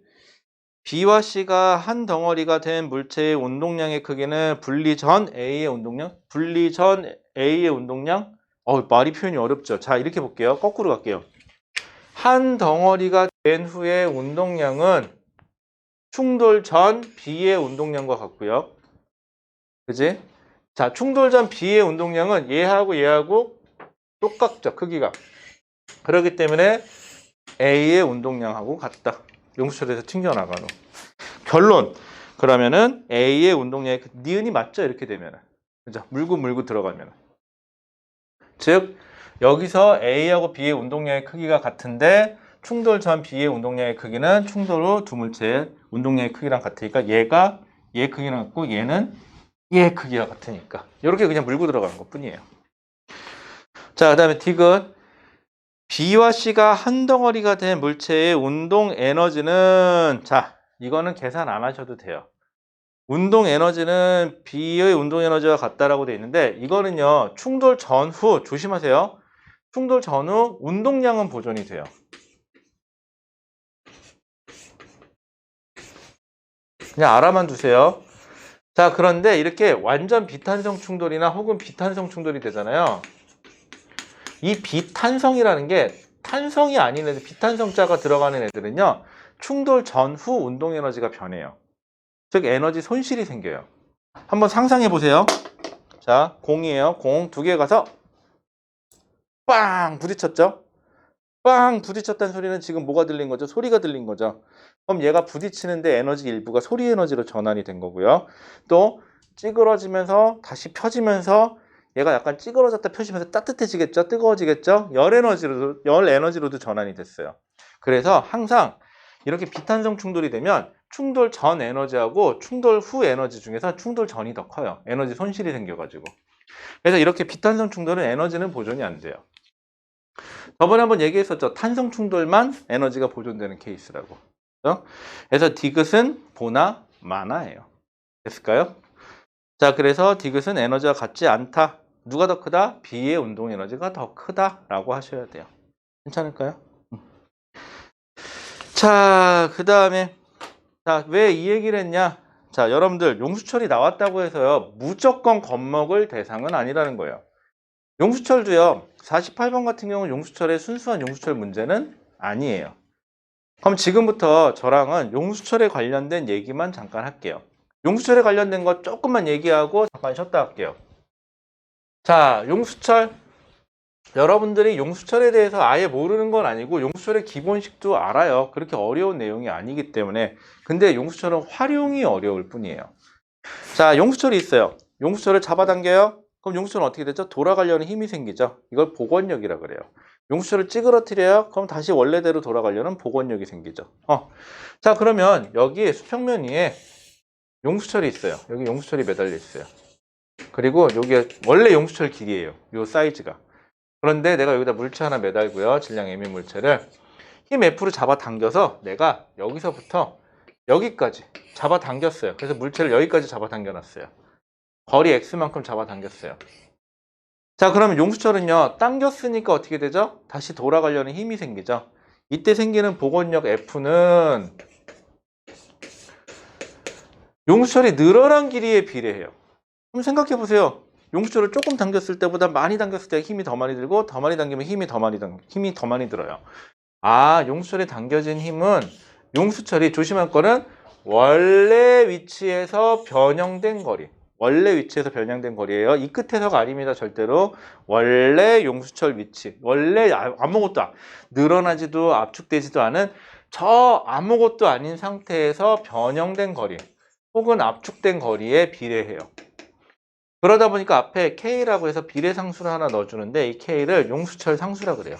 B와 C가 한 덩어리가 된 물체의 운동량의 크기는 분리 전 A의 운동량? 분리 전 A의 운동량? 말이 표현이 어렵죠. 자, 이렇게 볼게요. 거꾸로 갈게요. 한 덩어리가 된 후의 운동량은 충돌 전 B의 운동량과 같고요. 그지? 자, 충돌 전 B의 운동량은 얘하고 똑같죠. 크기가. 그렇기 때문에 A의 운동량하고 같다. 용수철에서 튕겨나가는. 결론. 그러면은 A의 운동량의 니은이 맞죠? 이렇게 되면은. 그죠? 물고 들어가면. 즉 여기서 A하고 B의 운동량의 크기가 같은데 충돌 전 B의 운동량의 크기는 충돌 후 두 물체의 운동량의 크기랑 같으니까 얘가 얘의 크기랑 같고 얘는 얘의 크기가 같으니까 이렇게 그냥 물고 들어가는 것 뿐이에요. 자, 그 다음에 디귿. B와 C가 한 덩어리가 된 물체의 운동 에너지는, 자, 이거는 계산 안 하셔도 돼요. 운동 에너지는 B의 운동 에너지와 같다라고 되어 있는데 이거는요, 충돌 전후, 조심하세요. 충돌 전후 운동량은 보존이 돼요. 그냥 알아만 두세요. 자, 그런데 이렇게 완전 비탄성 충돌이나 혹은 비탄성 충돌이 되잖아요. 이 비탄성이라는 게 탄성이 아닌 애들, 비탄성자가 들어가는 애들은요, 충돌 전후 운동 에너지가 변해요. 즉 에너지 손실이 생겨요. 한번 상상해 보세요. 자, 공이에요. 공 두 개 가서 빵 부딪혔죠? 빵 부딪혔다는 소리는 지금 뭐가 들린 거죠? 소리가 들린 거죠. 그럼 얘가 부딪히는데 에너지 일부가 소리 에너지로 전환이 된 거고요. 또 찌그러지면서 다시 펴지면서 얘가 약간 찌그러졌다 펴지면서 따뜻해지겠죠? 뜨거워지겠죠? 열 에너지로도 전환이 됐어요. 그래서 항상 이렇게 비탄성 충돌이 되면 충돌 전 에너지하고 충돌 후 에너지 중에서 충돌 전이 더 커요. 에너지 손실이 생겨가지고. 그래서 이렇게 비탄성 충돌은 에너지는 보존이 안 돼요. 저번에 한번 얘기했었죠. 탄성 충돌만 에너지가 보존되는 케이스라고. 그렇죠? 그래서 디귿은 보나 마나예요. 됐을까요? 자, 그래서 디귿은 에너지가 같지 않다. 누가 더 크다? B의 운동 에너지가 더 크다라고 하셔야 돼요. 괜찮을까요? 자, 그 다음에 자, 왜 이 얘기를 했냐? 자, 여러분들 용수철이 나왔다고 해서요, 무조건 겁먹을 대상은 아니라는 거예요. 용수철도요, 48번 같은 경우는 용수철의 순수한 용수철 문제는 아니에요. 그럼 지금부터 저랑은 용수철에 관련된 얘기만 잠깐 할게요. 용수철에 관련된 거 조금만 얘기하고 잠깐 쉬었다 할게요. 자, 용수철. 여러분들이 용수철에 대해서 아예 모르는 건 아니고 용수철의 기본식도 알아요. 그렇게 어려운 내용이 아니기 때문에. 근데 용수철은 활용이 어려울 뿐이에요. 자, 용수철이 있어요. 용수철을 잡아당겨요. 그럼 용수철은 어떻게 되죠? 돌아가려는 힘이 생기죠. 이걸 복원력이라 그래요. 용수철을 찌그러뜨려요. 그럼 다시 원래대로 돌아가려는 복원력이 생기죠. 자, 그러면 여기에 수평면 위에 용수철이 있어요. 여기 용수철이 매달려 있어요. 그리고 여기에 원래 용수철 길이에요. 요 사이즈가. 그런데 내가 여기다 물체 하나 매달고요. 질량 M인 물체를 힘 F로 잡아당겨서 내가 여기서부터 여기까지 잡아당겼어요. 그래서 물체를 여기까지 잡아당겨놨어요. 거리 X만큼 잡아당겼어요. 자, 그러면 용수철은요, 당겼으니까 어떻게 되죠? 다시 돌아가려는 힘이 생기죠. 이때 생기는 복원력 F는 용수철이 늘어난 길이에 비례해요. 그럼 생각해 보세요. 용수철을 조금 당겼을 때보다 많이 당겼을 때 힘이 더 많이 들고, 더 많이 당기면 힘이 더 많이 들어요. 아, 용수철에 당겨진 힘은 용수철이 조심할 거는 원래 위치에서 변형된 거리. 원래 위치에서 변형된 거리예요. 이 끝에서가 아닙니다. 절대로. 원래 용수철 위치. 원래 아무것도 늘어나지도 압축되지도 않은 저 아무것도 아닌 상태에서 변형된 거리 혹은 압축된 거리에 비례해요. 그러다 보니까 앞에 K라고 해서 비례상수를 하나 넣어주는데 이 K를 용수철 상수라 그래요.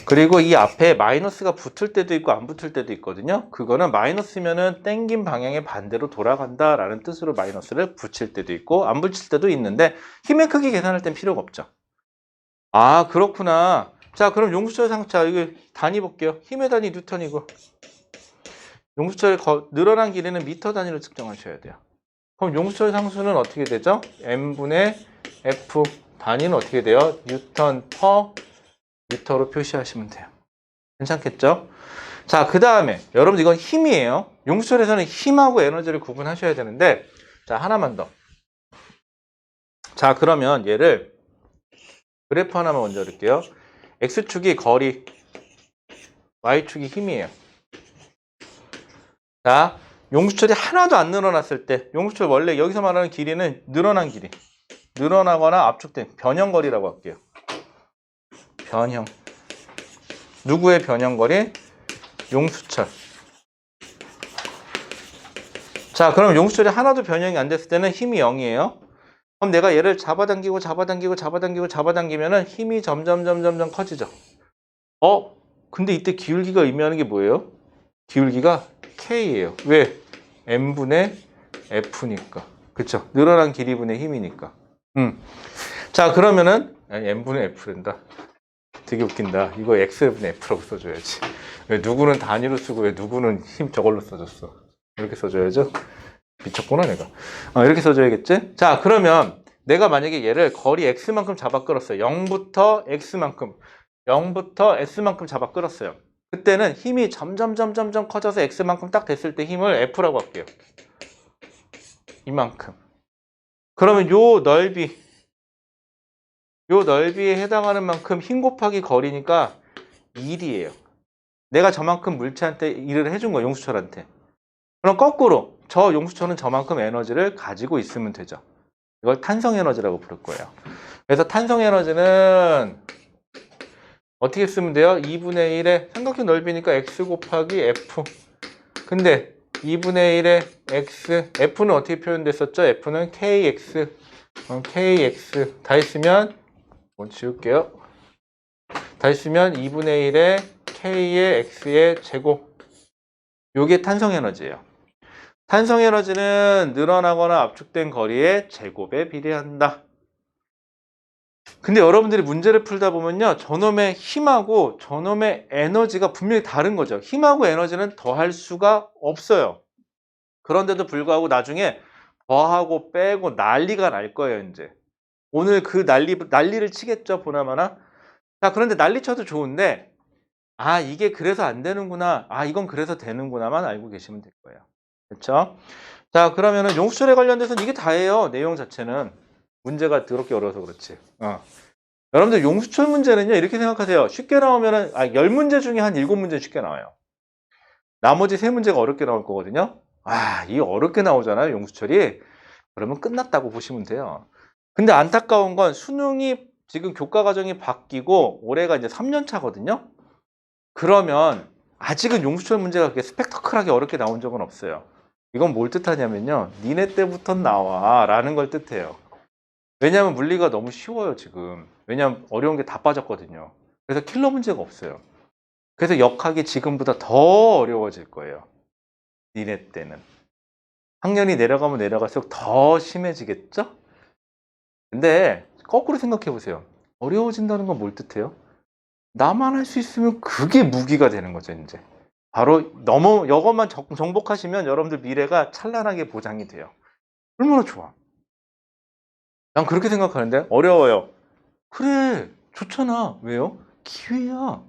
그리고 이 앞에 마이너스가 붙을 때도 있고 안 붙을 때도 있거든요. 그거는 마이너스면은 땡긴 방향의 반대로 돌아간다라는 뜻으로 마이너스를 붙일 때도 있고 안 붙일 때도 있는데 힘의 크기 계산할 땐 필요가 없죠. 아, 그렇구나. 자, 그럼 용수철 상수, 자, 이거 단위 볼게요. 힘의 단위 뉴턴이고 용수철의 늘어난 길이는 미터 단위로 측정하셔야 돼요. 그럼 용수철 상수는 어떻게 되죠? m분의 f 단위는 어떻게 돼요? 뉴턴 퍼 미터로 표시하시면 돼요. 괜찮겠죠? 자, 그 다음에 여러분 이건 힘이에요. 용수철에서는 힘하고 에너지를 구분하셔야 되는데 자, 하나만 더. 자, 그러면 얘를 그래프 하나만 먼저 넣을게요. x축이 거리, y축이 힘이에요. 자, 용수철이 하나도 안 늘어났을 때 용수철 원래 여기서 말하는 길이는 늘어난 길이, 늘어나거나 압축된 변형거리라고 할게요. 변형. 누구의 변형거리? 용수철. 자, 그럼 용수철이 하나도 변형이 안 됐을 때는 힘이 0이에요. 그럼 내가 얘를 잡아당기면은 힘이 점점 커지죠. 근데 이때 기울기가 의미하는 게 뭐예요? 기울기가 K예요. 왜? M분의 F니까. 그쵸? 늘어난 길이분의 힘이니까. 자, 그러면은 M분의 F란다. 되게 웃긴다. 이거 X분의 F라고 써줘야지. 왜 누구는 단위로 쓰고 왜 누구는 힘 저걸로 써줬어? 이렇게 써줘야죠. 미쳤구나 내가. 이렇게 써줘야겠지? 자, 그러면 내가 만약에 얘를 거리 X만큼 잡아 끌었어요. 0부터 X만큼, 0부터 S만큼 잡아 끌었어요. 그때는 힘이 점점 커져서 X만큼 딱 됐을 때 힘을 F라고 할게요. 이만큼. 그러면 요 넓이에 해당하는 만큼 힘 곱하기 거리니까 1이에요. 내가 저만큼 물체한테 일을 해준 거야, 용수철한테. 그럼 거꾸로 저 용수철은 저만큼 에너지를 가지고 있으면 되죠. 이걸 탄성 에너지라고 부를 거예요. 그래서 탄성 에너지는 어떻게 쓰면 돼요? 2분의 1의 삼각형 넓이니까 x 곱하기 f. 근데 2분의 1의 x, f는 어떻게 표현됐었죠? f는 kx. kx 다 했으면 지울게요. 다 했으면 2분의 1의 k의 x의 제곱. 요게 탄성 에너지예요. 탄성 에너지는 늘어나거나 압축된 거리의 제곱에 비례한다. 근데 여러분들이 문제를 풀다 보면요, 저놈의 힘하고 저놈의 에너지가 분명히 다른 거죠. 힘하고 에너지는 더할 수가 없어요. 그런데도 불구하고 나중에 더하고 빼고 난리가 날 거예요. 이제 오늘 그 난리를 치겠죠, 보나마나. 자, 그런데 난리 쳐도 좋은데 이게 그래서 안 되는구나, 이건 그래서 되는구나만 알고 계시면 될 거예요. 그렇죠? 자, 그러면은 용수철에 관련돼서는 이게 다예요. 내용 자체는. 문제가 더럽게 어려워서 그렇지. 여러분들 용수철 문제는요, 이렇게 생각하세요. 쉽게 나오면은 10문제 중에 한 7문제 쉽게 나와요. 나머지 3문제가 어렵게 나올 거거든요. 이 어렵게 나오잖아요, 용수철이. 그러면 끝났다고 보시면 돼요. 근데 안타까운 건 수능이 지금 교과 과정이 바뀌고 올해가 이제 3년 차거든요. 그러면 아직은 용수철 문제가 그렇게 스펙터클하게 어렵게 나온 적은 없어요. 이건 뭘 뜻하냐면요, 니네 때부터 나와 라는 걸 뜻해요. 왜냐하면 물리가 너무 쉬워요, 지금. 왜냐하면 어려운 게 다 빠졌거든요. 그래서 킬러 문제가 없어요. 그래서 역학이 지금보다 더 어려워질 거예요, 니네 때는. 학년이 내려가면 내려갈수록 더 심해지겠죠? 근데 거꾸로 생각해 보세요. 어려워진다는 건 뭘 뜻해요? 나만 할 수 있으면 그게 무기가 되는 거죠, 이제. 바로 이것만 정복하시면 여러분들 미래가 찬란하게 보장이 돼요. 얼마나 좋아. 난 그렇게 생각하는데. 어려워요. 그래, 좋잖아. 왜요? 기회야.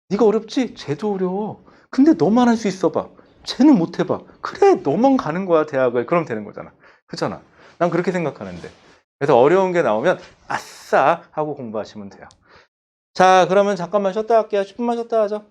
네가 어렵지? 쟤도 어려워. 근데 너만 할 수 있어 봐. 쟤는 못 해봐. 그래, 너만 가는 거야, 대학을. 그럼 되는 거잖아. 그렇잖아. 난 그렇게 생각하는데. 그래서 어려운 게 나오면 아싸 하고 공부하시면 돼요. 자, 그러면 잠깐만 쉬었다 할게요. 10분만 쉬었다 하죠.